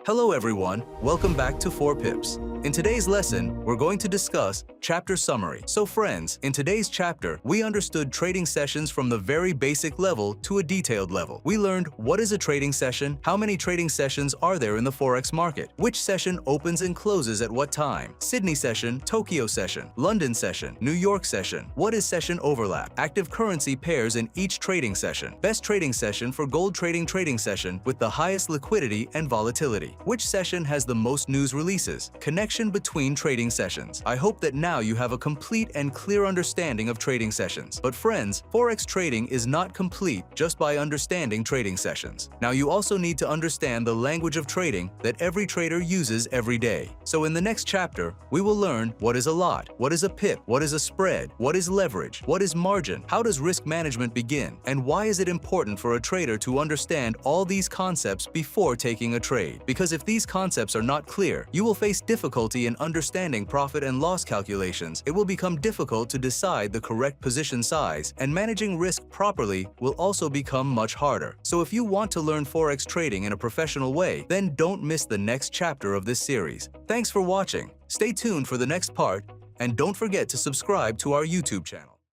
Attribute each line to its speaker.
Speaker 1: Hello everyone, welcome back to ForPips. In today's lesson, we're going to discuss chapter summary. So friends, in today's chapter, we understood trading sessions from the very basic level to a detailed level. We learned what is a trading session, how many trading sessions are there in the Forex market, which session opens and closes at what time, Sydney session, Tokyo session, London session, New York session, what is session overlap, active currency pairs in each trading session, best trading session for gold trading session with the highest liquidity and volatility, which session has the most news releases, connection between trading sessions. I hope that now you have a complete and clear understanding of trading sessions. But friends, Forex trading is not complete just by understanding trading sessions. Now you also need to understand the language of trading that every trader uses every day. So in the next chapter, we will learn what is a lot, what is a pip, what is a spread, what is leverage, what is margin, how does risk management begin, and why is it important for a trader to understand all these concepts before taking a trade. Because if these concepts are not clear, you will face difficulty in understanding profit and loss calculations. It will become difficult to decide the correct position size, and managing risk properly will also become much harder. So if you want to learn Forex trading in a professional way, then don't miss the next chapter of this series. Thanks for watching. Stay tuned for the next part, and don't forget to subscribe to our YouTube channel.